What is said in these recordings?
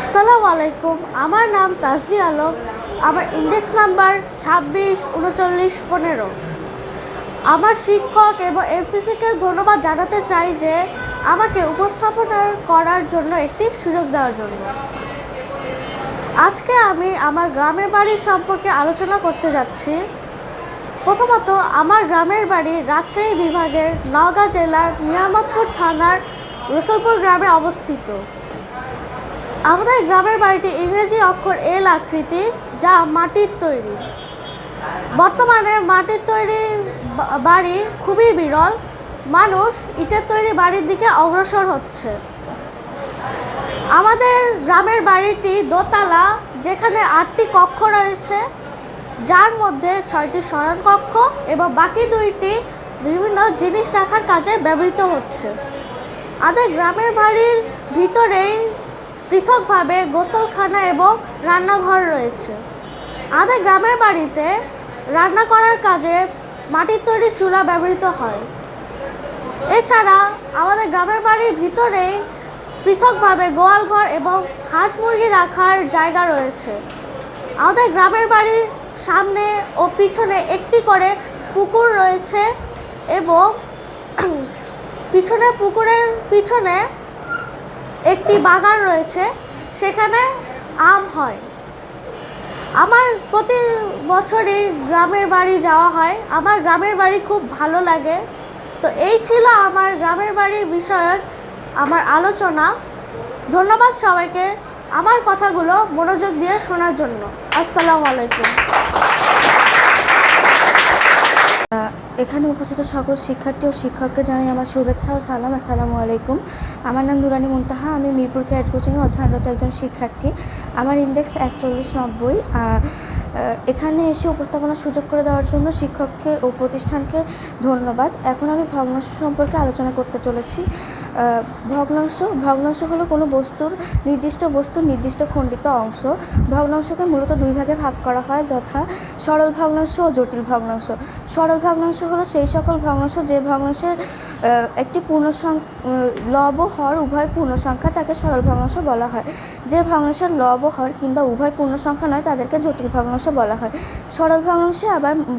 আসসালামু আলাইকুম। আমার নাম তাসবি আলম। আমার ইন্ডেক্স নাম্বার 26 39 15। আমার শিক্ষক এবং এমসিসিকে ধন্যবাদ জানাতে চাই যে আমাকে উপস্থাপনা করার জন্য একটি সুযোগ দেওয়ার জন্য। আজকে আমি আমার গ্রামের বাড়ি সম্পর্কে আলোচনা করতে যাচ্ছি। প্রথমত, আমার গ্রামের বাড়ি রাজশাহী বিভাগের নওগাঁ জেলার নিয়ামতপুর থানার রসুলপুর গ্রামে অবস্থিত। আমাদের গ্রামের বাড়িটি ইংরেজি অক্ষর এল আকৃতি, যা মাটির তৈরি। বর্তমানে মাটির তৈরি বাড়ি খুবই বিরল। মানুষ ইটের তৈরি বাড়ির দিকে অগ্রসর হচ্ছে। আমাদের গ্রামের বাড়িটি দোতলা, যেখানে 8টি কক্ষ রয়েছে, যার মধ্যে 6টি শয়নকক্ষ এবং বাকি 2টি বিভিন্ন জিনিস রাখার কাজে ব্যবহৃত হচ্ছে। আমাদের গ্রামের বাড়ির ভিতরেই পৃথকভাবে গোসলখানা এবং রান্নাঘর রয়েছে। আমাদের গ্রামের বাড়িতে রান্না করার কাজে মাটির তৈরি চুলা ব্যবহৃত হয়। এছাড়া আমাদের গ্রামের বাড়ির ভিতরেই পৃথকভাবে গোয়ালঘর এবং হাঁস মুরগি রাখার জায়গা রয়েছে। আমাদের গ্রামের বাড়ির সামনে ও পিছনে একটি করে পুকুর রয়েছে এবং পুকুরের পিছনে একটি বাগান রয়েছে, সেখানে আম হয়। আমার প্রতি বছরই গ্রামের বাড়ি যাওয়া হয়। আমার গ্রামের বাড়ি খুব ভালো লাগে। তো এই ছিল আমার গ্রামের বাড়ির বিষয়ক আমার আলোচনা। ধন্যবাদ সবাইকে আমার কথাগুলো মনোযোগ দিয়ে শোনার জন্য। আসসালামু আলাইকুম। এখানে উপস্থিত সকল শিক্ষার্থী ও শিক্ষককে জানাই আমার শুভেচ্ছা ও সালাম। আসসালামু আলাইকুম। আমার নাম নুরানি মুনতাহা। আমি মিরপুর ক্যাড কোচিংয়ে অধ্যয়নরত একজন শিক্ষার্থী। আমার ইন্ডেক্স 4190। এখানে এসে উপস্থাপনার সুযোগ করে দেওয়ার জন্য শিক্ষককে ও প্রতিষ্ঠানকে ধন্যবাদ। এখন আমি ভগ্নাংশ সম্পর্কে আলোচনা করতে চলেছি। ভগ্নাংশ হলো কোনো বস্তুর নির্দিষ্ট খণ্ডিত অংশ। ভগ্নাংশকে মূলত 2 ভাগে ভাগ করা হয়, যথা সরল ভগ্নাংশ ও জটিল ভগ্নাংশ। সরল ভগ্নাংশ হলো সেই সকল ভগ্নাংশ যে ভগ্নাংশের একটি লব ও হর উভয় পূর্ণ সংখ্যা, তাকে সরল ভগ্নাংশ বলা হয়। যে ভগ্নাংশের লব ও হর কিংবা উভয় পূর্ণ সংখ্যা নয়, তাদেরকে জটিল ভগ্নাংশ বলা হয়। সরল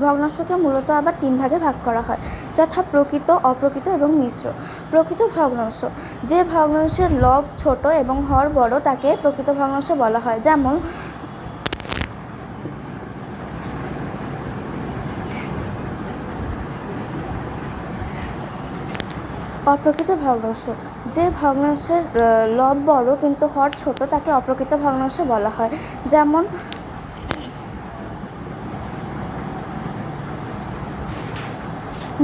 ভগ্নাংশকে মূলত 3 ভাগে ভাগ করা হয়, যথা প্রকৃত, অপ্রকৃত এবং মিশ্র। প্রকৃত ভগ্নাংশ: যে ভগ্নাংশের লব ছোট এবং হর বড়, তাকে প্রকৃত ভগ্নাংশ বলা হয়। যেমন অপ্রকৃত ভগ্নাংশ: যে ভগ্নাংশের লব বড় কিন্তু হর ছোট, তাকে অপ্রকৃত ভগ্নাংশ বলা হয়। যেমন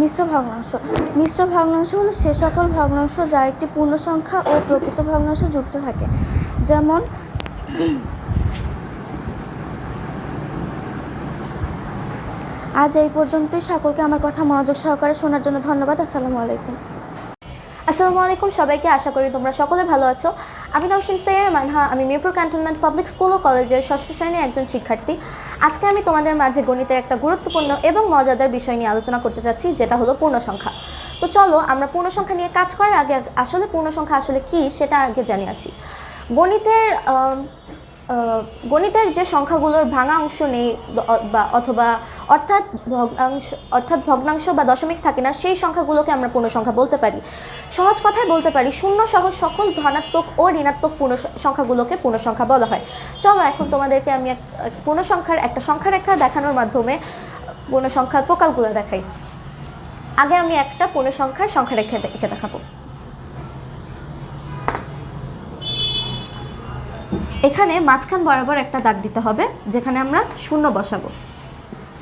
মিশ্র ভগ্নাংশ: মিশ্র ভগ্নাংশ হলো সে সকল ভগ্নাংশ যা একটি পূর্ণ সংখ্যা ও প্রকৃত ভগ্নাংশ যুক্ত থাকে। যেমন আজ এই পর্যন্তই। সকলকে আমার কথা মনোযোগ সহকারে শোনার জন্য ধন্যবাদ। আসসালামু আলাইকুম। আসসালামু আলাইকুম সবাইকে। আশা করি তোমরা সকলে ভালো আছো। আমি নওশিন সাইয়েরা মানহা। আমি মিরপুর ক্যান্টনমেন্ট পাবলিক স্কুল ও কলেজের 6ষ্ঠ শ্রেণীর একজন শিক্ষার্থী। আজকে আমি তোমাদের মাঝে গণিতের একটা গুরুত্বপূর্ণ এবং মজাদার বিষয় নিয়ে আলোচনা করতে যাচ্ছি, যেটা হলো পূর্ণ সংখ্যা। তো চলো আমরা পূর্ণ সংখ্যা নিয়ে কাজ করার আগে আসলে পূর্ণ সংখ্যা আসলে কী সেটা আগে জানি আসি। গণিতের যে সংখ্যাগুলোর ভাঙা অংশ নেই অথবা অর্থাৎ ভগ্নাংশ বা দশমিক থাকে না, সেই সংখ্যাগুলোকে আমরা পূর্ণ সংখ্যা বলতে পারি। সহজ কথায় বলতে পারি, শূন্য সহ সকল ধনাত্মক ও ঋণাত্মক পূর্ণ সংখ্যাগুলোকে পূর্ণ সংখ্যা বলা হয়। চলো এখন তোমাদেরকে আমি পূর্ণ সংখ্যার একটা সংখ্যারেখা দেখানোর মাধ্যমে পূর্ণ সংখ্যার প্রকারগুলো দেখাই। আগে আমি একটা পূর্ণ সংখ্যার সংখ্যারেখা এঁকে দেখাবো। এখানে মাঝখান বরাবর একটা দাগ দিতে হবে, যেখানে আমরা শূন্য বসাবো।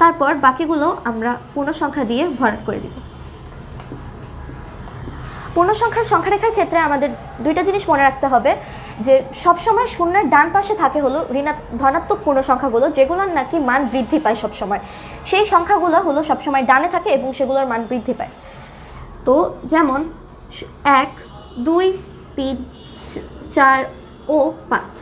তারপর বাকিগুলো আমরা পূর্ণ সংখ্যা দিয়ে ভরাট করে দিব। পূর্ণ সংখ্যার সংখ্যারেখার ক্ষেত্রে আমাদের 2টা জিনিস মনে রাখতে হবে, যে সবসময় শূন্যের ডান পাশে থাকে হলো ধনাত্মক পূর্ণ সংখ্যাগুলো, যেগুলোর নাকি মান বৃদ্ধি পায় সবসময়। সেই সংখ্যাগুলো হলো সবসময় ডানে থাকে এবং সেগুলোর মান বৃদ্ধি পায়। তো যেমন 1, 2, 3, 4 ও 5,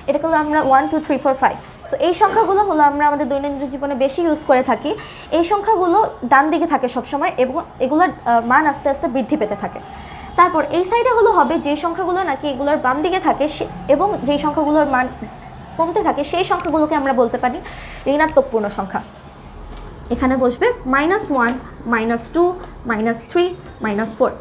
এটাকে আমরা 1, 2, 3, 4, 5। সো এই সংখ্যাগুলো হলো আমরা আমাদের দৈনন্দিন জীবনে বেশি ইউজ করে থাকি। এই সংখ্যাগুলো ডান দিকে থাকে সবসময় এবং এগুলোর মান আস্তে আস্তে বৃদ্ধি পেতে থাকে। তারপর এই সাইডে হলো হবে যে সংখ্যাগুলো নাকি এগুলোর বাম দিকে থাকে এবং যেই সংখ্যাগুলোর মান কমতে থাকে সেই সংখ্যাগুলোকে আমরা বলতে পারি ঋণাত্মক পূর্ণ সংখ্যা। এখানে বসবে -1, -2, -3, -4।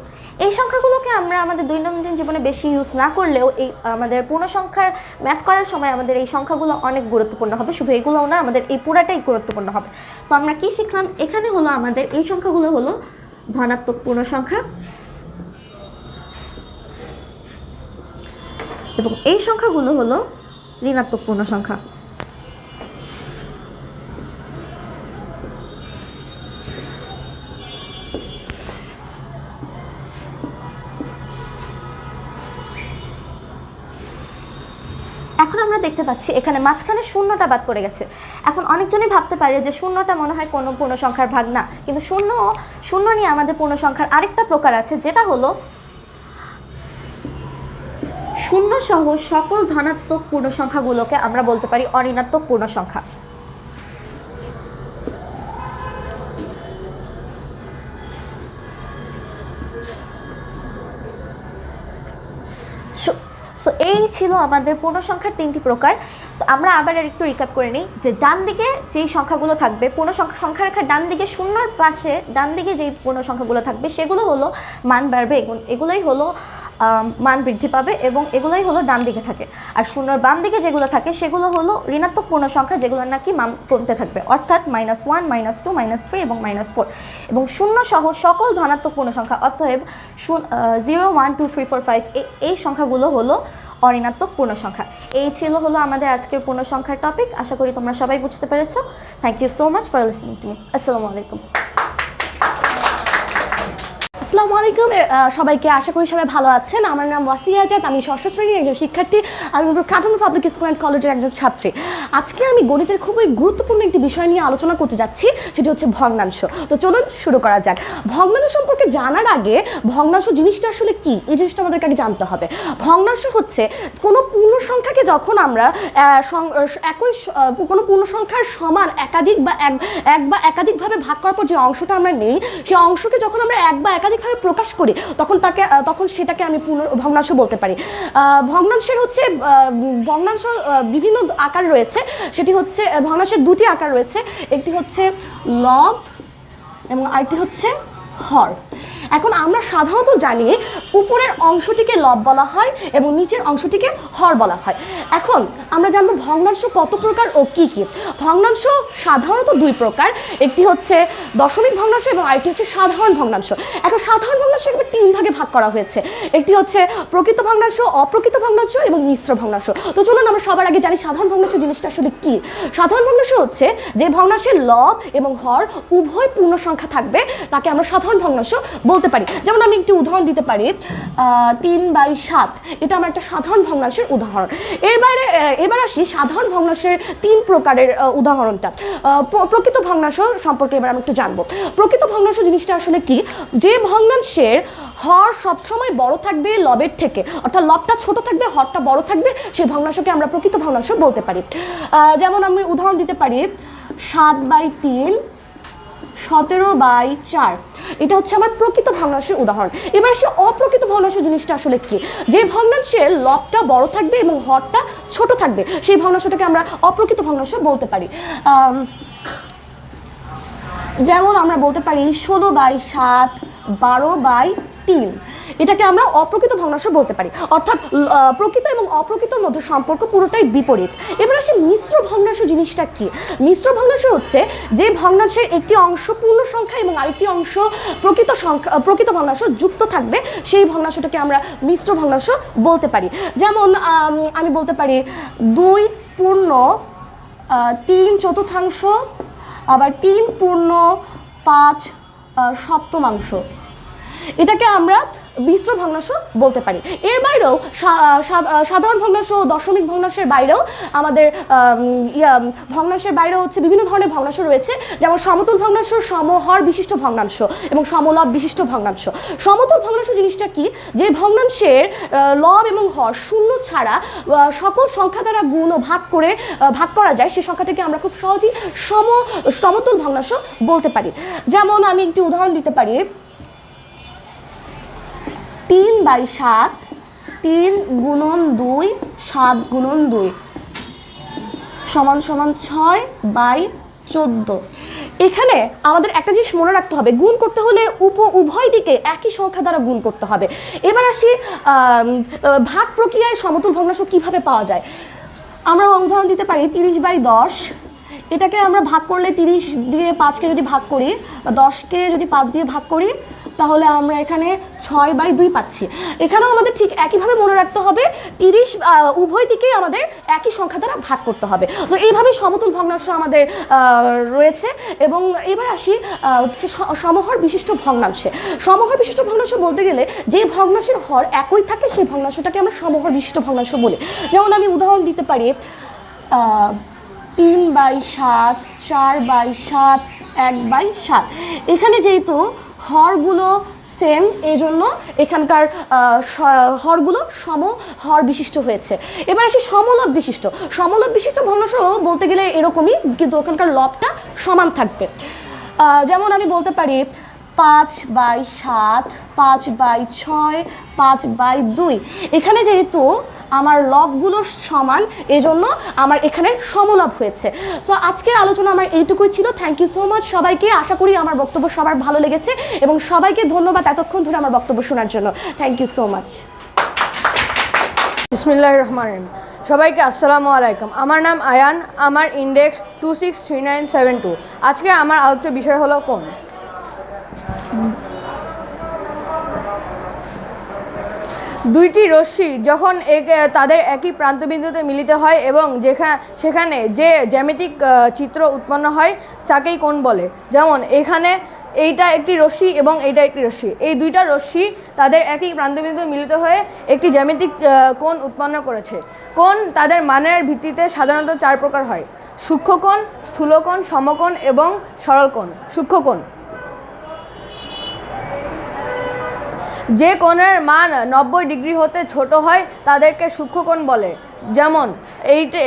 এই সংখ্যাগুলোকে আমরা আমাদের দৈনন্দিন জীবনে বেশি ইউজ না করলেও এই আমাদের পূর্ণ সংখ্যার ম্যাথ করার সময় আমাদের এই সংখ্যাগুলো অনেক গুরুত্বপূর্ণ হবে। শুধু এগুলোও না, আমাদের এই পুরাটাই গুরুত্বপূর্ণ হবে। তো আমরা কি শিখলাম? এখানে হলো আমাদের এই সংখ্যাগুলো হলো ধনাত্মক পূর্ণ সংখ্যা এবং এই সংখ্যাগুলো হলো ঋণাত্মক পূর্ণ সংখ্যা। এখন আমরা দেখতে পাচ্ছি এখানে মাঝখানে শূন্যটা বাদ পড়ে গেছে। এখন অনেকজনই ভাবতে পারে যে শূন্যটা মনে হয় কোনো পূর্ণ সংখ্যার ভাগ না, কিন্তু শূন্য নিয়ে আমাদের পূর্ণ সংখ্যার আরেকটা প্রকার আছে, যেটা হলো শূন্য সহ সকল ধনাত্মক পূর্ণ সংখ্যাগুলোকে আমরা বলতে পারি অঋণাত্মক পূর্ণ সংখ্যা। সো এই ছিল আমাদের পূর্ণ সংখ্যার 3টি প্রকার। তো আমরা আবার একটু রিক্যাপ করে নিই যে ডান দিকে যেই সংখ্যাগুলো থাকবে, পূর্ণ সংখ্যা রেখার ডান দিকে শূন্যর পাশে ডান দিকে যেই পূর্ণ সংখ্যাগুলো থাকবে সেগুলো হলো মান বাড়বে, এগুলোই হলো মান বৃদ্ধি পাবে এবং এগুলোই হলো ডান দিকে থাকে। আর শূন্যর বাম দিকে যেগুলো থাকে সেগুলো হলো ঋণাত্মক পূর্ণ সংখ্যা, যেগুলো নাকি মান কমতে থাকবে, অর্থাৎ -1, -2, -3 এবং -4। এবং শূন্য সহ সকল ধনাত্মক পূর্ণ সংখ্যা, অতএব 0, 1, 2, 3, 4, 5 এই সংখ্যাগুলো হলো অঋণাত্মক পূর্ণ সংখ্যা। এই ছিল হলো আমাদের আজকের পূর্ণ সংখ্যার টপিক। আশা করি তোমরা সবাই বুঝতে পেরেছো। Thank you so much for listening to me. আসসালামু আলাইকুম। আসসালামু আলাইকুম সবাইকে, আশা করি সবাই ভালো আছেন। আমার নাম ওয়াসিয়া আজাদ, আমি ষষ্ঠ শ্রেণীর একজন শিক্ষার্থী, আমি কাটানো পাবলিক স্কুল অ্যান্ড কলেজের একজন ছাত্রী। আজকে আমি গণিতের খুবই গুরুত্বপূর্ণ একটি বিষয় নিয়ে আলোচনা করতে যাচ্ছি, সেটি হচ্ছে ভগ্নাংশ। তো চলুন শুরু করা যাক। ভগ্নাংশ সম্পর্কে জানার আগে ভগ্নাংশ জিনিসটা আসলে কি, এই জিনিসটা আমাদেরকে আগে জানতে হবে। ভগ্নাংশ হচ্ছে কোনো পূর্ণ সংখ্যাকে যখন আমরা কোনো পূর্ণ সংখ্যার সমান একাধিক বা এক বা একাধিকভাবে ভাগ করার পর যে অংশটা আমরা নেই, সেই অংশকে যখন আমরা এক বা একাধিকভাবে প্রকাশ করি তখন সেটাকে আমি ভগ্নাংশ বলতে পারি। ভগ্নাংশের হচ্ছে ভগ্নাংশ বিভিন্ন আকার রয়েছে, সেটি হচ্ছে ভগ্নাংশের 2টি আকার রয়েছে, একটি হচ্ছে লব এবং আরেকটি হচ্ছে হর। এখন আমরা সাধারণত জানি উপরের অংশটিকে লব বলা হয় এবং নিচের অংশটিকে হর বলা হয়। এখন আমরা জানবো ভগ্নাংশ কত প্রকার ও কি কি। ভগ্নাংশ সাধারণত 2 প্রকার, একটি হচ্ছে দশমিক ভগ্নাংশ এবং আরেকটি হচ্ছে সাধারণ ভগ্নাংশ। এখন সাধারণ ভগ্নাংশ এবার 3 ভাগে ভাগ করা হয়েছে, একটি হচ্ছে প্রকৃত ভগ্নাংশ, অপ্রকৃত ভগ্নাংশ এবং মিশ্র ভগ্নাংশ। তো চলুন আমরা সবার আগে জানি সাধারণ ভগ্নাংশ জিনিসটা আসলে কি। সাধারণ ভগ্নাংশ হচ্ছে যে ভগ্নাংশের লব এবং হর উভয় পূর্ণ সংখ্যা থাকবে, তাকে আমরা সাধারণ ভগ্নাংশ বলতে পারি। যেমন আমি একটি উদাহরণ দিতে পারি, 3/7, এটা আমার একটা সাধারণ ভগ্নাংশের উদাহরণ। এর বাইরে এবার আসি সাধারণ ভগ্নাংশের 3 প্রকারের উদাহরণটা। প্রকৃত ভগ্নাংশ সম্পর্কে এবার আমরা একটু জানবো। প্রকৃত ভগ্নাংশ জিনিসটা আসলে কি, যে ভগ্নাংশের হর সবসময় বড় থাকবে লবের থেকে, অর্থাৎ লবটা ছোট থাকবে হরটা বড় থাকবে, সেই ভগ্নাংশকে আমরা প্রকৃত ভগ্নাংশ বলতে পারি। যেমন আমি উদাহরণ দিতে পারি 7/3, 17/4, এটা হচ্ছে আমার প্রকৃত ভগ্নাংশের উদাহরণ। এবার সে অপ্রকৃত ভগ্নাংশ জিনিসটা আসলে কি, যে ভগ্নাংশের লবটা বড় থাকবে এবং হরটা ছোট থাকবে, সেই ভগ্নাংশটাকে আমরা অপ্রকৃত ভগ্নাংশ বলতে পারি। যেমন আমরা বলতে পারি 16/7, 12/3, এটাকে আমরা অপ্রকৃত ভগ্নাংশ বলতে পারি। অর্থাৎ প্রকৃত এবং অপ্রকৃতর মধ্যে সম্পর্ক পুরোটাই বিপরীত। এবার আসে মিশ্র ভগ্নাংশ জিনিসটা কি। মিশ্র ভগ্নাংশ হচ্ছে যে ভগ্নাংশের একটি অংশ পূর্ণ সংখ্যা এবং আরেকটি অংশ প্রকৃত ভগ্নাংশ যুক্ত থাকবে, সেই ভগ্নাংশটাকে আমরা মিশ্র ভগ্নাংশ বলতে পারি। যেমন আমি বলতে পারি 2 পূর্ণ 3/4, আবার 3 পূর্ণ 5/7, এটাকে আমরা মিশ্র ভগ্নাংশ বলতে পারি। এর বাইরেও সাধারণ ভগ্নাংশ, দশমিক ভগ্নাংশের বাইরেও আমাদের ভগ্নাংশের বাইরেও হচ্ছে বিভিন্ন ধরনের ভগ্নাংশ রয়েছে, যেমন সমতুল ভগ্নাংশ, সমহর বিশিষ্ট ভগ্নাংশ এবং সমলব বিশিষ্ট ভগ্নাংশ। সমতুল ভগ্নাংশ জিনিসটা কি, যে ভগ্নাংশের লব এবং হর শূন্য ছাড়া সকল সংখ্যা দ্বারা গুণ ও ভাগ করা যায়, সেই সংখ্যাটাকে আমরা খুব সহজেই সমতুল ভগ্নাংশ বলতে পারি। যেমন আমি একটি উদাহরণ দিতে পারি, 3/7, 3 গুণন 2, 7 গুণন 2 সমান সমান 6/14। এখানে আমাদের একটা জিনিস মনে রাখতে হবে, গুণ করতে হলে উভয় দিকে একই সংখ্যা দ্বারা গুণ করতে হবে। এবার আসি ভাগ প্রক্রিয়ায় সমতুল ভগ্নাংশ কিভাবে পাওয়া যায়। আমরা উদাহরণ দিতে পারি 30/10। এটাকে আমরা ভাগ করলে 30 দিয়ে 5কে যদি ভাগ করি, 10কে যদি 5 দিয়ে ভাগ করি, তাহলে আমরা এখানে 6/2 পাচ্ছি। এখানেও আমাদের ঠিক একইভাবে মনে রাখতে হবে 30 উভয় দিকেই আমাদের একই সংখ্যা দ্বারা ভাগ করতে হবে। তো এইভাবে সমতুল ভগ্নাংশ আমাদের রয়েছে। এবং এবার আসি হচ্ছে সমহর বিশিষ্ট ভগ্নাংশে। সমহর বিশিষ্ট ভগ্নাংশ বলতে গেলে যে ভগ্নাংশের হর একই থাকে সেই ভগ্নাংশটাকে আমরা সমহর বিশিষ্ট ভগ্নাংশ বলি। যেমন আমি উদাহরণ দিতে পারি 3/7, 4/7, 1/7। এখানে যেহেতু হরগুলো সেম, এই জন্য এখানকার হরগুলো সমহর বিশিষ্ট হয়েছে। এবার আসি সমলব বিশিষ্ট। সমলব বিশিষ্ট ভগ্নাংশ বলতে গেলে এরকমই, কিন্তু ওখানকার লবটা সমান থাকবে। যেমন আমি বলতে পারি 5/7, 5/6, 5/2। এখানে যেহেতু আমার লবগুলো সমান, এজন্য আমার এখানে সমলব হয়েছে। সো আজকের আলোচনা আমার এইটুকুই ছিল। থ্যাংক ইউ সো মাচ সবাইকে। আশা করি আমার বক্তব্য সবার ভালো লেগেছে এবং সবাইকে ধন্যবাদ এতক্ষণ ধরে আমার বক্তব্য শোনার জন্য। Thank you so much. বিসমিল্লাহির রহমানির রহিম। সবাইকে আসসালামু আলাইকুম। আমার নাম আয়ান, আমার ইন্ডেক্স 263972। আজকে আমার আলোচ্য বিষয় হলো কোণ। দুইটি রশ্মি যখন তাদের একই প্রান্তবিন্দুতে মিলিত হয় এবং সেখানে যে জ্যামিতিক চিত্র উৎপন্ন হয় তাকেই কোণ বলে। যেমন এখানে এইটা একটি রশ্মি এবং এইটা একটি রশ্মি, এই দুইটা রশ্মি তাদের একই প্রান্তবিন্দুতে মিলিত হয়ে একটি জ্যামিতিক কোণ উৎপন্ন করেছে। কোণ তাদের মানের ভিত্তিতে সাধারণত 4 প্রকার হয়: সূক্ষ্মকোণ, স্থূলকোণ, সমকোণ এবং সরলকোণ। সূক্ষ্মকোণ যে কোণের মান 90 ডিগ্রি হতে ছোট হয় তাদেরকে সূক্ষ্মকোণ বলে। যেমন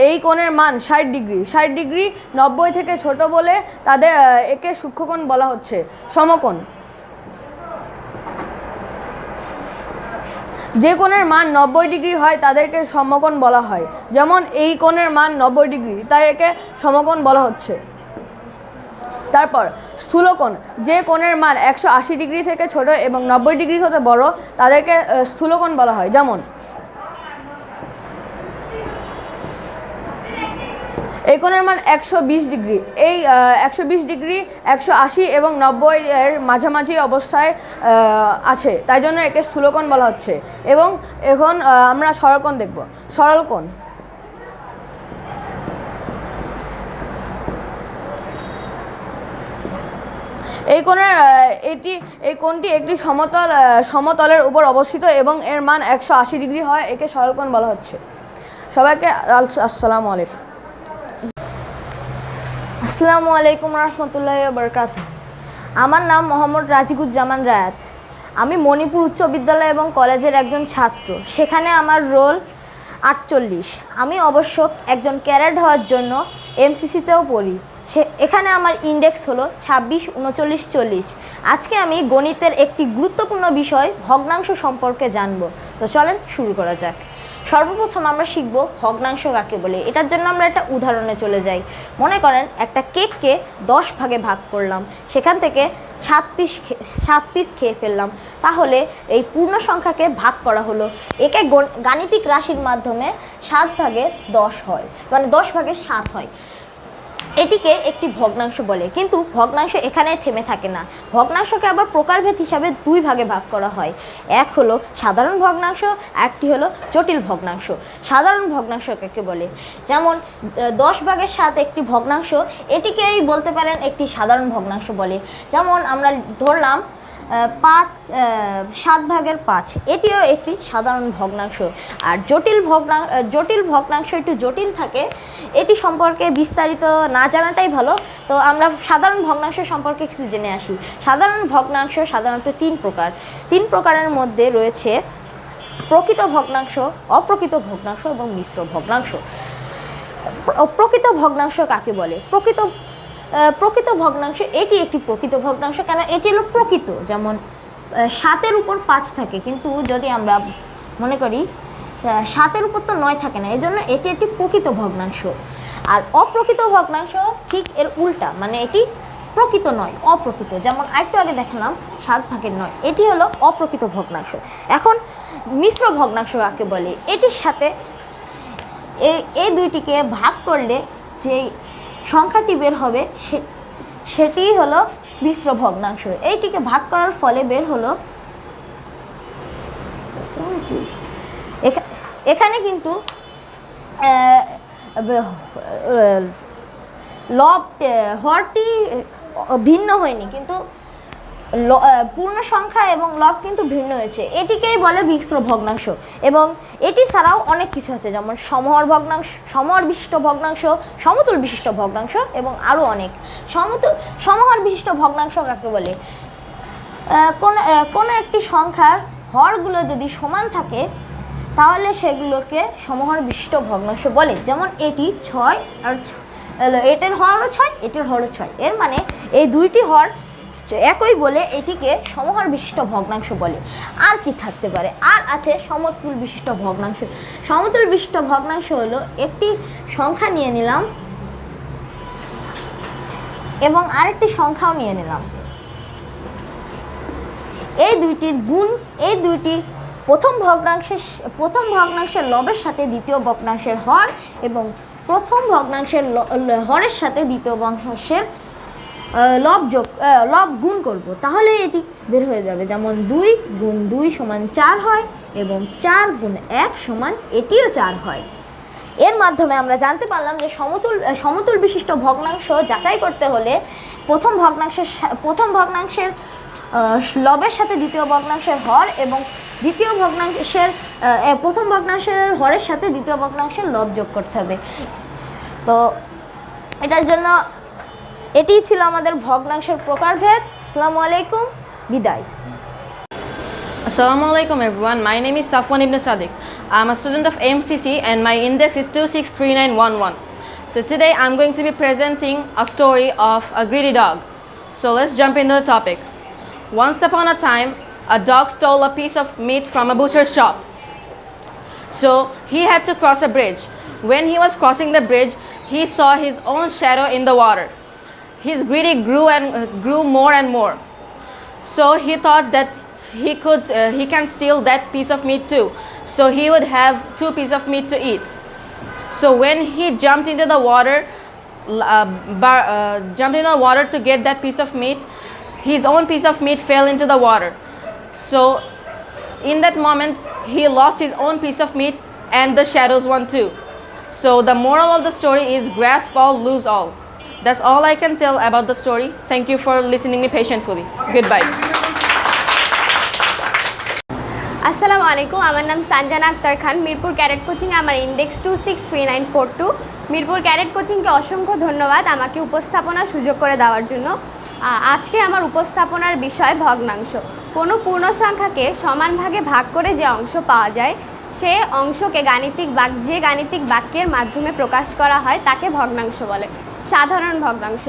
এই কোণের মান 60 ডিগ্রি, 60 ডিগ্রি 90 থেকে ছোট বলে তাদের একে সূক্ষ্মকোণ বলা হচ্ছে। সমকোণ যে কোণের মান 90 ডিগ্রি হয় তাদেরকে সমকোণ বলা হয়। যেমন এই কোণের মান 90 ডিগ্রি, তাই একে সমকোণ বলা হচ্ছে। তারপর স্থূলকোণ যে কোণের মান 180 ডিগ্রি থেকে ছোট এবং 90 ডিগ্রি হতে বড় তাদেরকে স্থূলকোণ বলা হয়। যেমন এই কোণের মান 120 ডিগ্রি, এই 120 ডিগ্রি 180 এবং 90 এর মাঝামাঝি অবস্থায় আছে, তাই জন্য একে স্থূলকোণ বলা হচ্ছে। এবং এখন আমরা সরলকোণ দেখব। সরলকোণ এই কোণটি একটি সমতলের উপর অবস্থিত এবং এর মান 180 ডিগ্রি হয়, একে সরলকোণ বলা হচ্ছে। সবাইকে আসসালামু আলাইকুম। আসসালামু আলাইকুম রহমতুল্লাহি ওয়া বারাকাতুহু। আমার নাম মোহাম্মদ রাজিকুজ্জামান রায়াত। আমি মণিপুর উচ্চ বিদ্যালয় এবং কলেজের একজন ছাত্র। সেখানে আমার রোল 48। আমি অবশ্য একজন ক্যাডেট হওয়ার জন্য এমসিসিতেও পড়ি। এখানে আমার ইন্ডেক্স হলো 26 39 40। আজকে আমি গণিতের একটি গুরুত্বপূর্ণ বিষয় ভগ্নাংশ সম্পর্কে জানব। তো চলেন শুরু করা যাক। সর্বপ্রথম আমরা শিখব ভগ্নাংশ কাকে বলে। এটার জন্য আমরা একটা উদাহরণে চলে যাই। মনে করেন একটা কেককে 10 ভাগে ভাগ করলাম, সেখান থেকে 7 পিস খেয়ে ফেললাম। তাহলে এই পূর্ণ সংখ্যাকে ভাগ করা হলো। একে গাণিতিক রাশির মাধ্যমে 7/10 হয়, মানে 10/7 হয়। এটিকে একটি ভগ্নাংশ বলে। কিন্তু ভগ্নাংশ এখানে থেমে থাকে না। ভগ্নাংশকে আবার প্রকারভেদ হিসাবে 2 ভাগে ভাগ করা হয়। এক হলো সাধারণ ভগ্নাংশ, একটি হলো জটিল ভগ্নাংশ। সাধারণ ভগ্নাংশ কাকে বলে? যেমন 10/7 একটি ভগ্নাংশ, এটিকেই বলতে পারেন একটি সাধারণ ভগ্নাংশ বলে। যেমন আমরা ধরলাম 7/5, এটিও একটি সাধারণ ভগ্নাংশ। আর জটিল ভগ্নাংশ একটু জটিল থাকে, এটি সম্পর্কে বিস্তারিত না জানাটাই ভালো। তো আমরা সাধারণ ভগ্নাংশ সম্পর্কে কিছু জেনে আসি। সাধারণ ভগ্নাংশ সাধারণত 3 প্রকার। 3 প্রকারের মধ্যে রয়েছে প্রকৃত ভগ্নাংশ, অপ্রকৃত ভগ্নাংশ এবং মিশ্র ভগ্নাংশ। প্রকৃত ভগ্নাংশ কাকে বলে? প্রকৃত ভগ্নাংশ এটি একটি প্রকৃত ভগ্নাংশ। কেন? এটি হলো প্রকৃত। যেমন 7-এর উপর 5 থাকে, কিন্তু যদি আমরা মনে করি 7-এর উপর তো 9 থাকে না, এই জন্য এটি একটি প্রকৃত ভগ্নাংশ। আর অপ্রকৃত ভগ্নাংশ ঠিক এর উল্টা, মানে এটি প্রকৃত নয়, অপ্রকৃত। যেমন আরেকটু আগে দেখালাম 7/9, এটি হলো অপ্রকৃত ভগ্নাংশ। এখন মিশ্র ভগ্নাংশ কাকে বলে? এটির সাথে এই দুইটিকে ভাগ করলে যে সংখ্যাটি বের হবে সেটিই হলো মিশ্র ভগ্নাংশ। এইটিকে ভাগ করার ফলে বের হলো, এখানে কিন্তু হরটি ভিন্ন হয়নি, কিন্তু পূর্ণ সংখ্যা এবং লব কিন্তু ভিন্ন হয়েছে। এটিকেই বলে মিশ্র ভগ্নাংশ। এবং এটি ছাড়াও অনেক কিছু আছে, যেমন সমহর ভগ্নাংশ, সমহর বিশিষ্ট ভগ্নাংশ, সমতুল বিশিষ্ট ভগ্নাংশ এবং আরও অনেক। সমহর বিশিষ্ট ভগ্নাংশ কাকে বলে? কোনো একটি সংখ্যার হরগুলো যদি সমান থাকে তাহলে সেগুলোকে সমহর বিশিষ্ট ভগ্নাংশ বলে। যেমন এটি 6 আর এটার হরও 6, এটার হরও 6, এর মানে এই দুইটি হর একই বলে এটিকে সমহর বিশিষ্ট ভগ্নাংশ বলে। আর কি থাকতে পারে? আর আছে সমতুল বিশিষ্ট ভগ্নাংশ। সমতুল বিশিষ্ট ভগ্নাংশ হলো একটি সংখ্যা নিয়ে নিলাম এবং আরেকটি সংখ্যাও নিয়ে নিলাম, এই দুইটির গুণ, এই দুইটি প্রথম ভগ্নাংশের লবের সাথে দ্বিতীয় ভগ্নাংশের হর এবং প্রথম ভগ্নাংশের হরের সাথে দ্বিতীয় ভগ্নাংশের লব গুণ করব, তাহলে এটি বের হয়ে যাবে। যেমন 2 গুণ 2 সমান 4 হয় এবং 4 গুণ 1 সমান এটিও 4 হয়। এর মাধ্যমে আমরা জানতে পারলাম যে সমতুল বিশিষ্ট ভগ্নাংশ যাচাই করতে হলে প্রথম ভগ্নাংশের লবের সাথে দ্বিতীয় ভগ্নাংশের হর এবং প্রথম ভগ্নাংশের হরের সাথে দ্বিতীয় ভগ্নাংশের লব যোগ করতে হবে। তো এটার জন্য এটিই ছিল আমাদের ভগ্নাংশের প্রকারভেদ। আসসালামু আলাইকুম, বিদায়। Assalamu alaikum everyone, my name is Safwan Ibn Sadiq. I'm a student of MCC and my index is 263911. So today I'm going to be presenting a story of a greedy dog. So let's jump into the topic. Once upon a time, a dog stole a piece of meat from a butcher's shop. So he had to cross a bridge. When he was crossing the bridge, he saw his own shadow in the water. His greedy grew more and more. So he thought that he can steal that piece of meat too. So he would have 2 pieces of meat to eat. So when he jumped into the water to get that piece of meat, his own piece of meat fell into the water. So in that moment, he lost his own piece of meat and the shadows one too. So the moral of the story is grasp all, lose all. That's all I can tell about the story. Thank you for listening me patiently. Goodbye. আসসালামু আলাইকুম, আমার নাম সানজানা আক্তার খান। Mirpur cadet coaching, আমার index 263942। Mirpur cadet কোচিংকে অসংখ্য ধন্যবাদ আমাকে উপস্থাপনার সুযোগ করে দেওয়ার জন্য। আজকে আমার উপস্থাপনার বিষয় ভগ্নাংশ। কোনো পূর্ণ সংখ্যাকে সমান ভাগে ভাগ করে যে অংশ পাওয়া যায়, সে অংশকে যে গাণিতিক বাক্যের মাধ্যমে প্রকাশ করা হয় তাকে ভগ্নাংশ বলে। সাধারণ ভগ্নাংশ,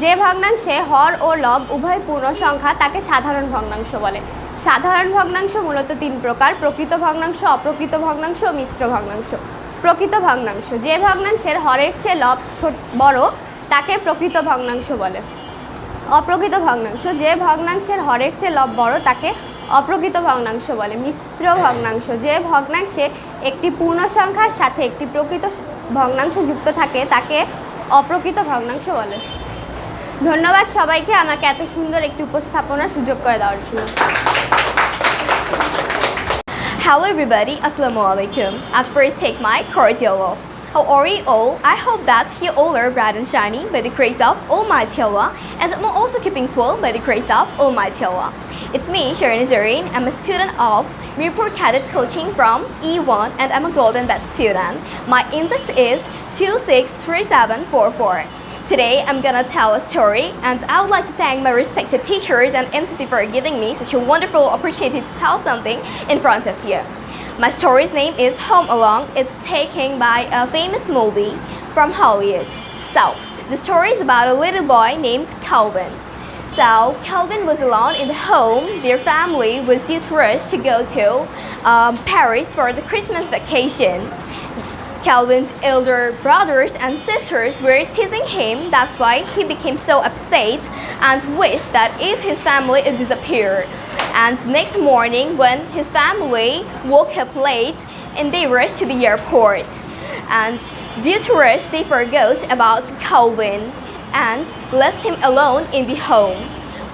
যে ভগ্নাংশে হর ও লব উভয় পূর্ণ সংখ্যা তাকে সাধারণ ভগ্নাংশ বলে। সাধারণ ভগ্নাংশ মূলত 3 প্রকার: প্রকৃত ভগ্নাংশ, অপ্রকৃত ভগ্নাংশ ও মিশ্র ভগ্নাংশ। প্রকৃত ভগ্নাংশ, যে ভগ্নাংশের হরের চেয়ে লব বড় তাকে প্রকৃত ভগ্নাংশ বলে। অপ্রকৃত ভগ্নাংশ, যে ভগ্নাংশের হরের চেয়ে লব বড় তাকে অপ্রকৃত ভগ্নাংশ বলে। মিশ্র ভগ্নাংশ, যে ভগ্নাংশে একটি পূর্ণ সংখ্যার সাথে একটি প্রকৃত ভগ্নাংশ যুক্ত থাকে তাকে অপ্রকৃত ভগ্নাংশ বলে। ধন্যবাদ সবাইকে আমাকে এত সুন্দর একটি উপস্থাপনার সুযোগ করে দেওয়ার জন্য। Hello everybody, Assalamu alaikum. At first take my cordial welcome. How are you all? I hope that you all are bright and shiny by the grace of Almighty Allah, and I'm also keeping cool by the grace of Almighty Allah. It's me, Sharon Zareen. I'm a student of Mirpur Cadet Coaching from E1 and I'm a Golden Batch student. My index is 263744. Today I'm gonna tell a story and I would like to thank my respected teachers and MCC for giving me such a wonderful opportunity to tell something in front of you. My story's name is Home Alone. It's taken by a famous movie from Hollywood. So, the story is about a little boy named Calvin. So Kelvin was alone in the home. Their family was due to rush to go to Paris for the Christmas vacation. Kelvin's elder brothers and sisters were teasing him. That's why he became so upset and wished that if his family would disappear. And next morning, when his family woke up late and they rushed to the airport. And due to rush, they forgot about Kelvin and left him alone in the home.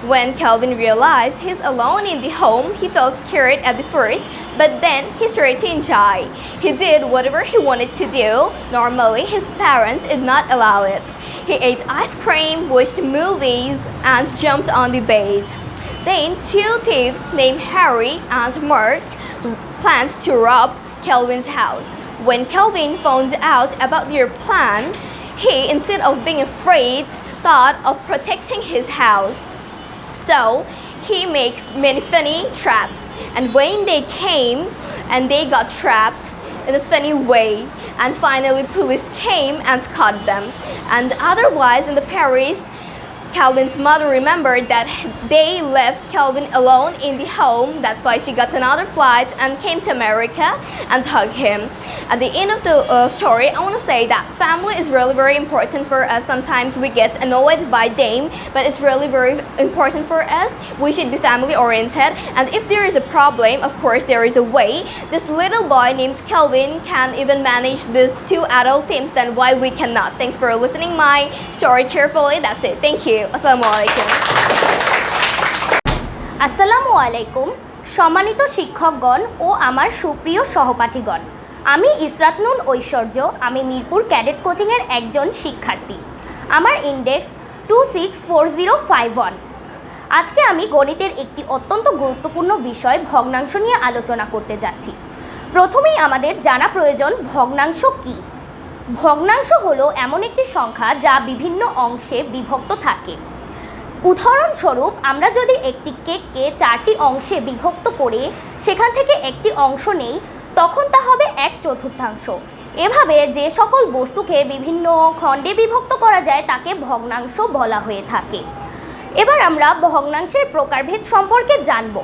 When Kelvin realized he's alone in the home, he felt scared at the first, but then he started to enjoy. He did whatever he wanted to do. Normally, his parents did not allow it. He ate ice cream, watched movies, and jumped on the bed. Then, two thieves named Harry and Mark planned to rob Kelvin's house. When Kelvin found out about their plan, he, instead of being afraid, thought of protecting his house. So he made many funny traps, and when they came and they got trapped in a funny way, and finally police came and caught them. And otherwise in the Paris, Kelvin's mother remembered that they left Kelvin alone in the home. That's why she got another flight and came to America and hugged him. At the end of the story, I want to say that family is really very important for us. Sometimes we get annoyed by them, but it's really very important for us. We should be family oriented, and if there is a problem, of course there is a way. This little boy named Kelvin can even manage these two adult themes, then why we cannot? Thanks for listening my story carefully. That's it. Thank you. Assalamu alaikum. আসসালামু আলাইকুম সম্মানিত শিক্ষকগণ ও আমার সুপ্রিয় সহপাঠীগণ, আমি ইসরাত নুন ঐশ্বর্য। আমি Mirpur cadet কোচিংয়ের একজন শিক্ষার্থী। আমার ইন্ডেক্স 264051। আজকে আমি গণিতের একটি অত্যন্ত গুরুত্বপূর্ণ বিষয় ভগ্নাংশ নিয়ে আলোচনা করতে যাচ্ছি। প্রথমেই আমাদের জানা প্রয়োজন ভগ্নাংশ কী। ভগ্নাংশ হলো এমন একটি সংখ্যা যা বিভিন্ন অংশে বিভক্ত থাকে। উদাহরণস্বরূপ আমরা যদি একটি কেককে 4টি অংশে বিভক্ত করে সেখান থেকে একটি অংশ নেই, তখন তা হবে 1/4। এভাবে যে সকল বস্তুকে বিভিন্ন খণ্ডে বিভক্ত করা যায় তাকে ভগ্নাংশ বলা হয়ে থাকে। এবার আমরা ভগ্নাংশের প্রকারভেদ সম্পর্কে জানব।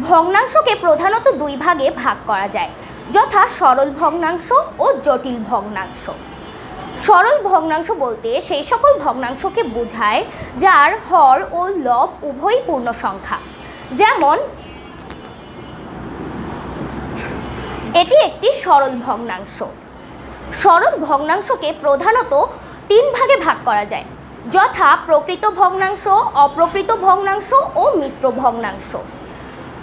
ভগ্নাংশকে প্রধানত দুই ভাগে ভাগ করা যায়, যথা সরল ভগ্নাংশ ও জটিল ভগ্নাংশ। সরল ভগ্নাংশ বলতে সেই সকল ভগ্নাংশকে বোঝায় যার হর ও লব উভয়ই পূর্ণ সংখ্যা। যেমন এটি একটি সরল ভগ্নাংশ। সরল ভগ্নাংশকে প্রধানত 3 ভাগে ভাগ করা যায়, যথা প্রকৃত ভগ্নাংশ, অপ্রকৃত ভগ্নাংশ ও মিশ্র ভগ্নাংশ।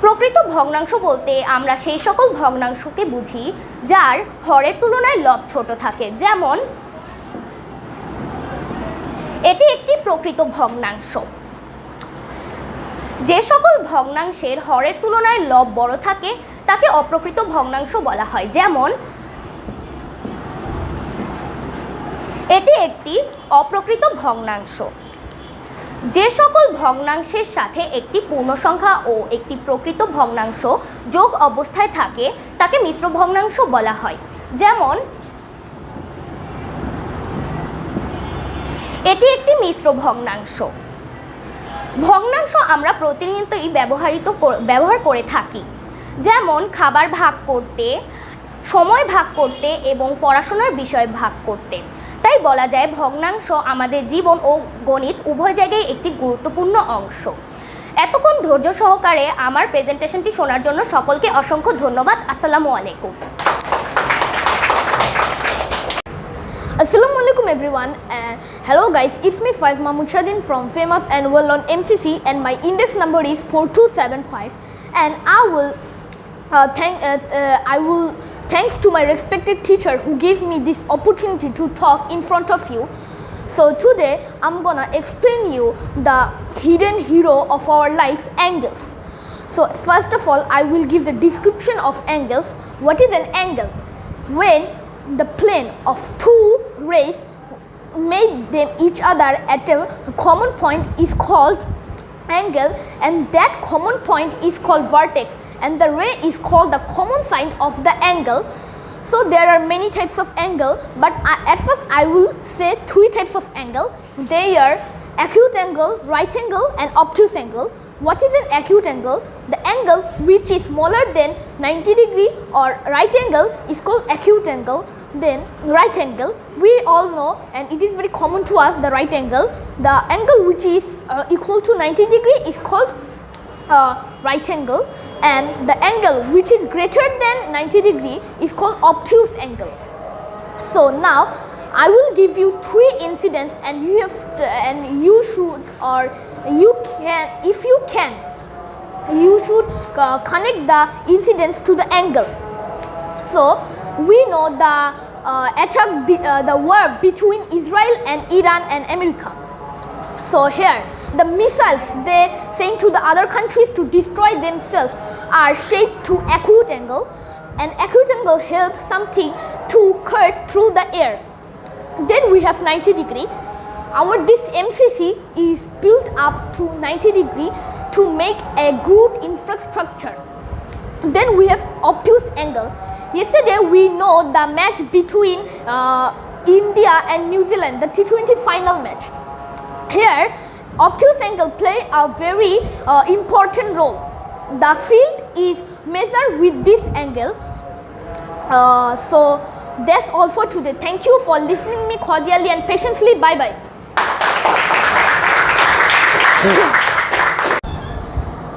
প্রকৃত ভগ্নাংশ বলতে আমরা সেই সকল ভগ্নাংশকে বুঝি যার হরের তুলনায় লব ছোট থাকে। যেমন এটি একটি প্রকৃত ভগ্নাংশ। যে সকল ভগ্নাংশের হরের তুলনায় লব বড় থাকে তাকে অপ্রকৃত ভগ্নাংশ বলা হয়। যেমন এটি একটি অপ্রকৃত ভগ্নাংশ। যে সকল ভগ্নাংশের সাথে একটি পূর্ণ সংখ্যা ও একটি প্রকৃত ভগ্নাংশ যোগ অবস্থায় থাকে তাকে মিশ্র ভগ্নাংশ বলা হয়। যেমন এটি একটি মিশ্র ভগ্নাংশ। ভগ্নাংশ আমরা প্রতিনিয়তই ব্যবহার করে থাকি, যেমন খাবার ভাগ করতে, সময় ভাগ করতে এবং পড়াশোনার বিষয় ভাগ করতে। তাই বলা যায় ভগ্নাংশ আমাদের জীবন ও গণিত উভয় জায়গায় একটি গুরুত্বপূর্ণ অংশ। এতক্ষণ ধৈর্য সহকারে আমার প্রেজেন্টেশনটি শোনার জন্য সকলকে অসংখ্য ধন্যবাদ। আসসালামু আলাইকুম। Assalamu alaikum everyone. Hello guys, it's me Faiz Mahmood Shadin from famous and well-known MCC, and my index number is 4275, and I will thanks to my respected teacher who gave me this opportunity to talk in front of you. So today I'm gonna explain you the hidden hero of our life, angles. So first of all, I will give the description of angles. What is an angle? When the plane of two rays made them each other at a common point is called angle, and that common point is called vertex, and the ray is called the common side of the angle. So there are many types of angle, but at first I will say 3 types of angle. They are acute angle, right angle, and obtuse angle. What is an acute angle? The angle which is smaller than 90 degree or right angle is called acute angle. Then right angle, we all know, and it is very common to us, the right angle. The angle which is equal to 90 degree is called right angle, and the angle which is greater than 90 degree is called obtuse angle. So now I will give you 3 incidents, and you have you should, or you can, if you can, you should connect the incidents to the angle. So we know the attack, the war between Israel and Iran and America. So here the missiles they send to the other countries to destroy themselves are shaped to acute angle, and acute angle helps something to cut through the air. Then we have 90 degree. This MCC is built up to 90 degree to make a good infrastructure. Then we have obtuse angle. Yesterday we know the match between India and New Zealand, the T20 final match. Here obtuse angle play a very important role. The field is measured with this angle. So that's all for today. Thank you for listening me cordially and patiently. Bye bye.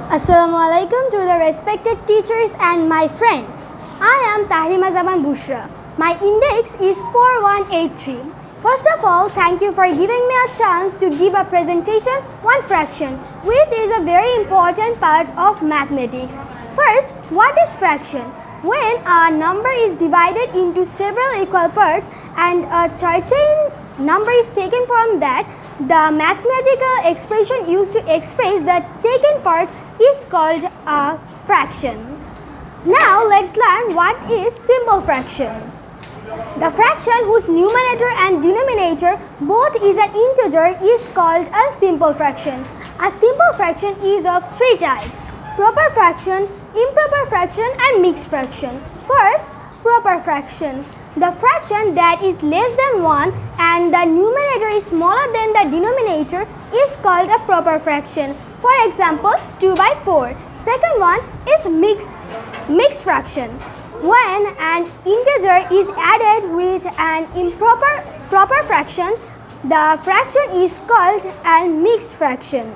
Assalamu alaikum to the respected teachers and my friends. I am Tahrima Zaman Bushra. My index is 4183. First of all, thank you for giving me a chance to give a presentation on fraction, which is a very important part of mathematics. First, what is fraction? When a number is divided into several equal parts and a certain number is taken from that, the mathematical expression used to express the taken part is called a fraction. Now let's learn what is simple fraction. The fraction whose numerator and denominator both is an integer is called a simple fraction. A simple fraction is of 3 types: proper fraction, improper fraction, and mixed fraction. First, proper fraction. The fraction that is less than 1 and the numerator is smaller than the denominator is called a proper fraction. For example, 2 by 4. Second one is mixed fraction. When an integer is added with an proper fraction, the fraction is called a mixed fraction.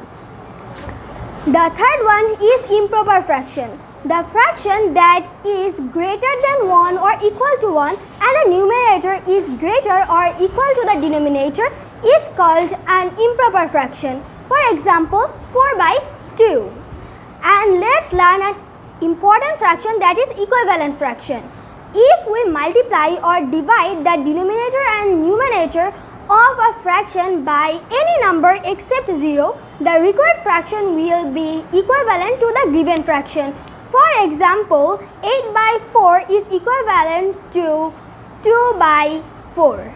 The third one is improper fraction. The fraction that is greater than 1 or equal to 1 and the numerator is greater or equal to the denominator is called an improper fraction. For example, 4 by 2. And let's learn an important fraction, that is equivalent fraction. If we multiply or divide the denominator and numerator of a fraction by any number except 0, the required fraction will be equivalent to the given fraction. For example, 8 by 4 is equivalent to 2 by 4.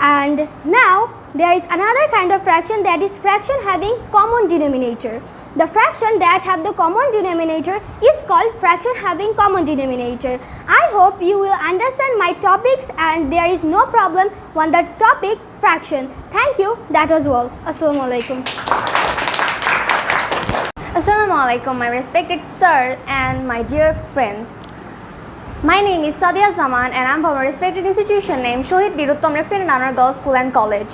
And now there is another kind of fraction, that is fraction having common denominator. The fraction that have the common denominator is called fraction having common denominator. I hope you will understand my topics and there is no problem on the topic fraction. Thank you. That was all. Assalamu alaikum. Assalamu alaikum, my respected sir and my dear friends. My name is Sadia Zaman and I am from a respected institution named Shohid Biruttom Lieutenant Honor Girls School and College.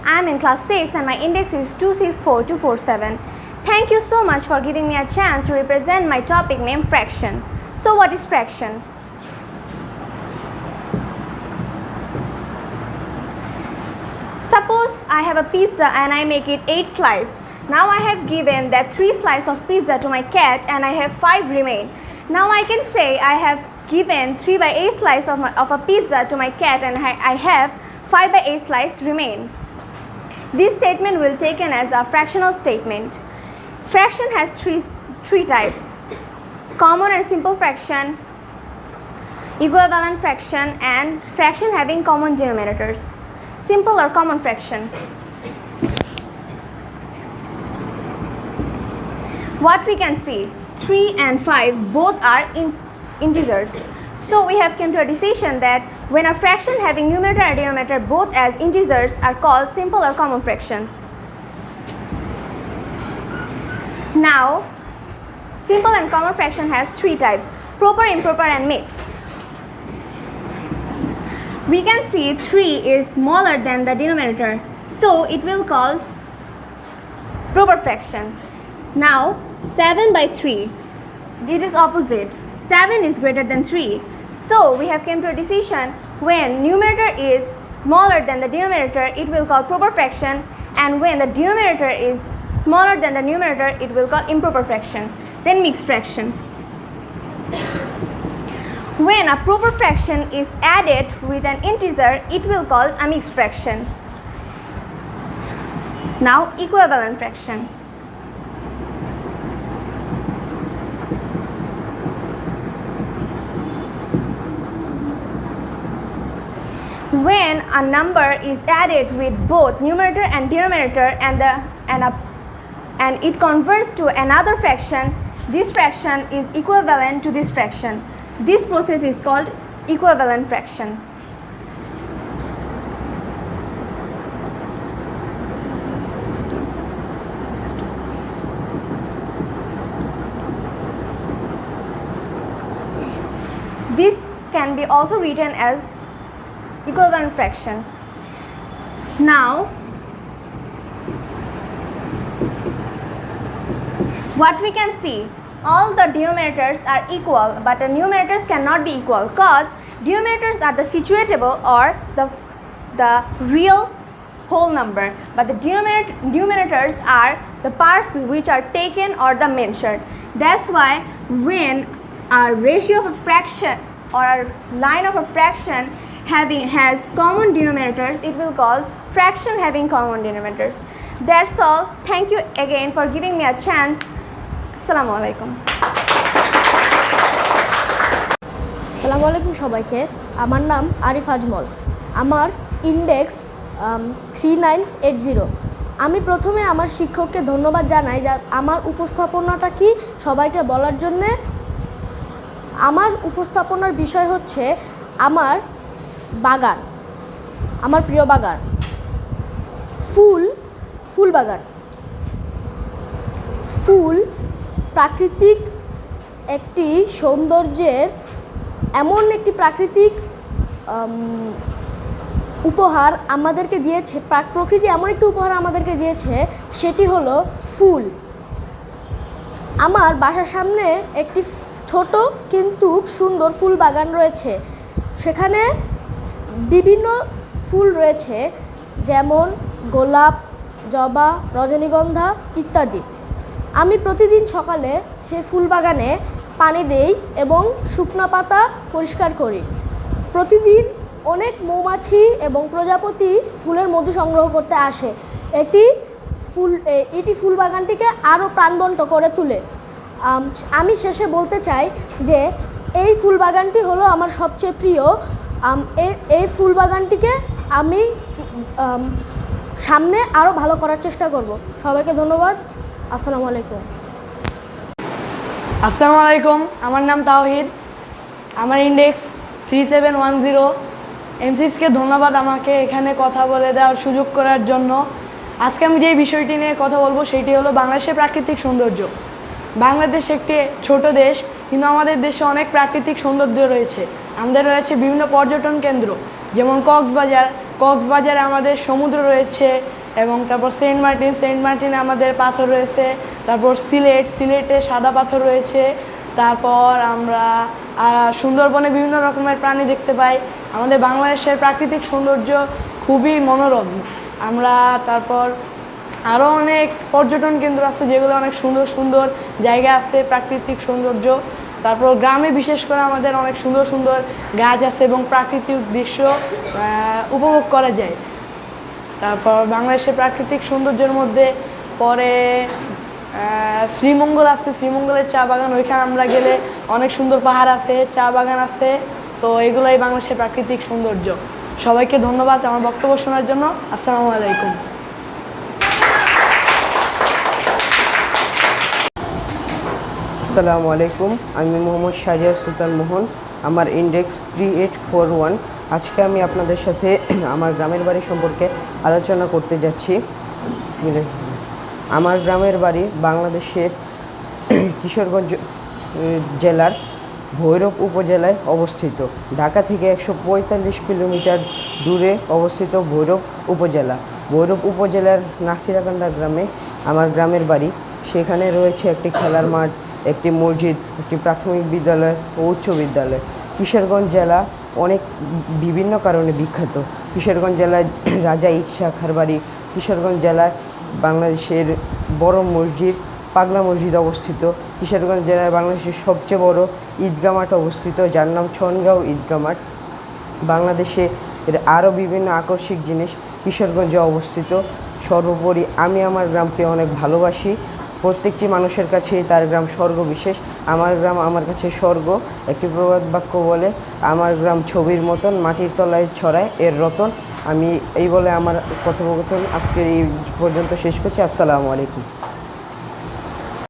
I am in class 6 and my index is 264247. Thank you so much for giving me a chance to represent my topic named fraction. So what is fraction? Suppose I have a pizza and I make it 8 slices. Now I have given that 3 slices of pizza to my cat and I have 5 remain. Now I can say I have given 3 by 8 slices of a pizza to my cat and I have 5 by 8 slices remain. This statement will be taken as a fractional statement. Fraction has three types: common and simple fraction, equivalent fraction, and fraction having common denominators. Simple or common fraction. What we can see, 3 and 5 both are integers. So we have come to a decision that when a fraction having numerator and denominator both as integers are called simple or common fraction. Now, simple and common fraction has 3 types: proper, improper and mixed. We can see 3 is smaller than the denominator, so it will called proper fraction. Now 7 by 3, it is opposite. 7 is greater than 3, so we have came to a decision when numerator is smaller than the denominator, it will call proper fraction, and when the denominator is smaller than the numerator, it will call improper fraction. Then mixed fraction. When a proper fraction is added with an integer, it will call a mixed fraction. Now equivalent fraction. When a number is added with both numerator and denominator and it converts to another fraction, this fraction is equivalent to this fraction. This process is called equivalent fraction. This can be also written as equivalent fraction. Now, what we can see, all the denominators are equal, but the numerators cannot be equal because denominators are the situatable or the real whole number, but the numerators are the parts which are taken or the mentioned. That's why when a ratio of a fraction or a line of a fraction has common denominators, it will call fraction having common denominators. That's all. Thank you again for giving me a chance. Assalamu alaikum. আসসালামু আলাইকুম সবাইকে। আমার নাম আরিফ আজমল। আমার index 3980। আমি প্রথমে আমার শিক্ষককে ধন্যবাদ জানাই যা আমার উপস্থাপনাটা কি সবাইকে বলার জন্যে। আমার উপস্থাপনার বিষয় হচ্ছে আমার বাগান, আমার প্রিয় বাগান, ফুল বাগান। ফুল প্রাকৃতিক একটি সৌন্দর্যের এমন একটি প্রাকৃতিক উপহার আমাদেরকে দিয়েছে, প্রকৃতি এমন একটি উপহার আমাদেরকে দিয়েছে, সেটি হলো ফুল। আমার বাসার সামনে একটি ছোট কিন্তু সুন্দর ফুল বাগান রয়েছে। সেখানে বিভিন্ন ফুল রয়েছে, যেমন গোলাপ, জবা, রজনীগন্ধা ইত্যাদি। আমি প্রতিদিন সকালে সেই ফুল বাগানে পানি দেই এবং শুকনো পাতা পরিষ্কার করি। প্রতিদিন অনেক মৌমাছি এবং প্রজাপতি ফুলের মধু সংগ্রহ করতে আসে। এটি ফুল বাগানটিকে আরও প্রাণবন্ত করে তোলে। আমি শেষে বলতে চাই যে এই ফুল বাগানটি হলো আমার সবচেয়ে প্রিয়। এই ফুল বাগানটিকে আমি সামনে আরও ভালো করার চেষ্টা করব। সবাইকে ধন্যবাদ। আসসালামু আলাইকুম। আসসালামু আলাইকুম, আমার নাম তাওহিদ, আমার ইন্ডেক্স 3710। এমসিসকে ধন্যবাদ আমাকে এখানে কথা বলে দেওয়ার সুযোগ করার জন্য। আজকে আমি যে বিষয়টি নিয়ে কথা বলবো সেটি হলো বাংলাদেশের প্রাকৃতিক সৌন্দর্য। বাংলাদেশ একটি ছোট দেশ, কিন্তু আমাদের দেশে অনেক প্রাকৃতিক সৌন্দর্য রয়েছে। আমাদের রয়েছে বিভিন্ন পর্যটন কেন্দ্র, যেমন কক্সবাজারে আমাদের সমুদ্র রয়েছে, এবং তারপর সেন্ট মার্টিনে আমাদের পাথর রয়েছে, তারপর সিলেটে সাদা পাথর রয়েছে, তারপর আমরা সুন্দরবনে বিভিন্ন রকমের প্রাণী দেখতে পাই। আমাদের বাংলাদেশের প্রাকৃতিক সৌন্দর্য খুবই মনোরম। আমরা তারপর আরও অনেক পর্যটন কেন্দ্র আছে যেগুলো অনেক সুন্দর সুন্দর জায়গা আছে, প্রাকৃতিক সৌন্দর্য। তারপর গ্রামে বিশেষ করে আমাদের অনেক সুন্দর সুন্দর গাছ আছে এবং প্রাকৃতিক দৃশ্য উপভোগ করা যায়। তারপর বাংলাদেশের প্রাকৃতিক সৌন্দর্যের মধ্যে পরে শ্রীমঙ্গল আছে, শ্রীমঙ্গলের চা বাগান, ওইখানে আমরা গেলে অনেক সুন্দর পাহাড় আছে, চা বাগান আছে। তো এগুলোই বাংলাদেশের প্রাকৃতিক সৌন্দর্য। সবাইকে ধন্যবাদ আমার বক্তব্য শোনার জন্য। আসসালামু আলাইকুম। আসসালামু আলাইকুম, আমি মোহাম্মদ শাহরিয়ার সুলতান মোহন, আমার ইন্ডেক্স 3841। আজকে আমি আপনাদের সাথে আমার গ্রামের বাড়ি সম্পর্কে আলোচনা করতে যাচ্ছি। আমার গ্রামের বাড়ি বাংলাদেশের কিশোরগঞ্জ জেলার ভৈরব উপজেলায় অবস্থিত। ঢাকা থেকে 145 কিলোমিটার দূরে অবস্থিত ভৈরব উপজেলা। ভৈরব উপজেলার নাসিরাকান্দা গ্রামে আমার গ্রামের বাড়ি। সেখানে রয়েছে একটি খেলার মাঠ, একটি মসজিদ, একটি প্রাথমিক বিদ্যালয় ও উচ্চ বিদ্যালয়। কিশোরগঞ্জ জেলা অনেক বিভিন্ন কারণে বিখ্যাত। কিশোরগঞ্জ জেলায় রাজা ঈশা খাঁর বাড়ি, কিশোরগঞ্জ জেলায় বাংলাদেশের বড় মসজিদ পাগলা মসজিদ অবস্থিত, কিশোরগঞ্জ জেলায় বাংলাদেশের সবচেয়ে বড় ঈদগাহ মাঠ অবস্থিত যার নাম ছনগাঁও ঈদগাহ মাঠ। বাংলাদেশে এর আরও বিভিন্ন আকর্ষক জিনিস কিশোরগঞ্জে অবস্থিত। সর্বোপরি আমি আমার গ্রামকে অনেক ভালোবাসি। প্রত্যেকটি মানুষের কাছেই তার গ্রাম স্বর্গ বিশেষ। আমার গ্রাম আমার কাছে স্বর্গ। একটি প্রবাদ বাক্য বলে, আমার গ্রাম ছবির মতন, মাটির তলায় ছড়ায় এর রতন। আমি এই বলে আমার কথোপকথন আজকের এই পর্যন্ত শেষ করছি। আসসালামু আলাইকুম।